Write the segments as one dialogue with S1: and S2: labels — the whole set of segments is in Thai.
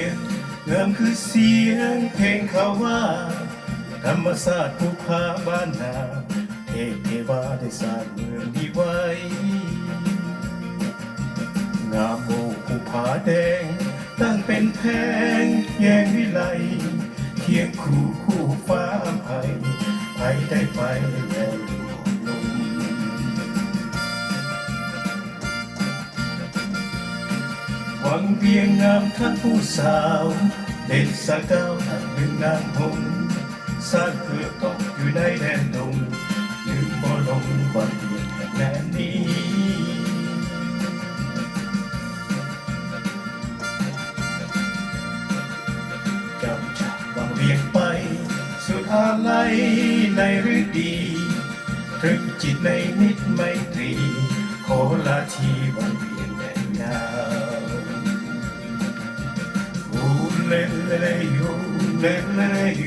S1: ยงงามคือเสียงเพลงเขาว่าธรรมศาสตร์ภูผาบ้านนาเทวาได้สร้างเมืองนี้ไว้งามโมภูผาแดงตั้งเป็นแพงแยงวิไลเคียงคู่ฟ้าอภัยไปได้ไปแล้วลงหวังเพียงงามท่านผู้สาวเด่นสะเก้าทางหนึ่งนางหงสร้างเกือบตกอยู่ในแดนดงยืนบ่ลงวันเดียนแห่งแดนนี้จำจากวังเวียงไปสุดอาลัยในฤดีตรึกจิตในมิตรไมตรีขอลาทีวังเวียงแห่งดาวเลเลเลโยเลเลเลโย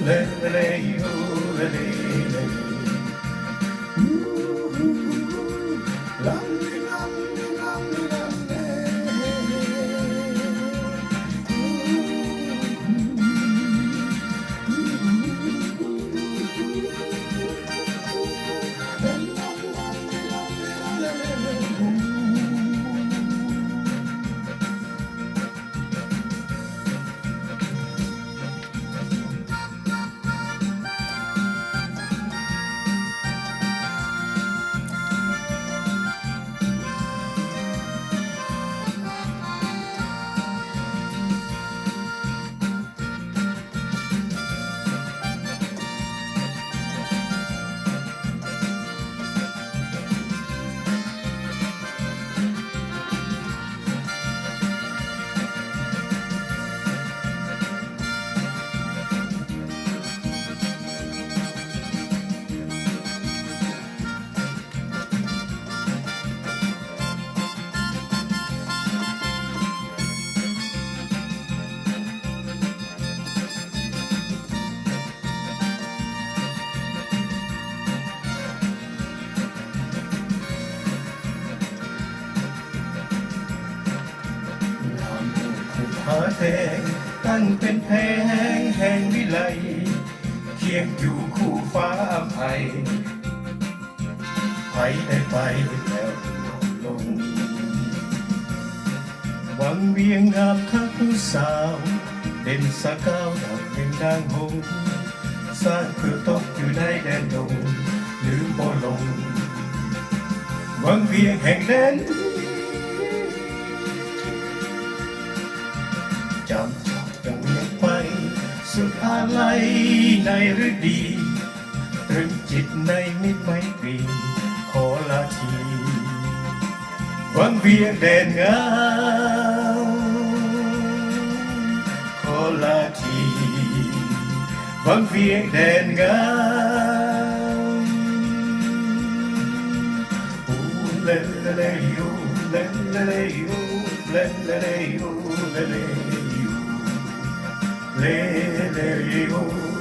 S1: เลเลเลโยเลเลเลลำลำลำลำผาแดงตั้งเป็นแพงแห่งวิไลเคียงอยู่คู่ฟ้าอภัยไปได้ไปแล้วลงหวังเวียงงามทักผู้สาวเด่นสะเก้าดังเป็นดังหงสร้างเพื่อตกอยู่ในแดนดงลืมบ่ลงหวังเวียงแห่งแดนจำจากยังเวียงไปสุดอาลัยในฤดีตรึงจิตในมิตรไมตรีขอลาทีหวังเวียงแดนงามขอลาทีหวังเวียงแดนงามเลเลเลโยเลเลเลโยเลเลเลโยเลเลLe le le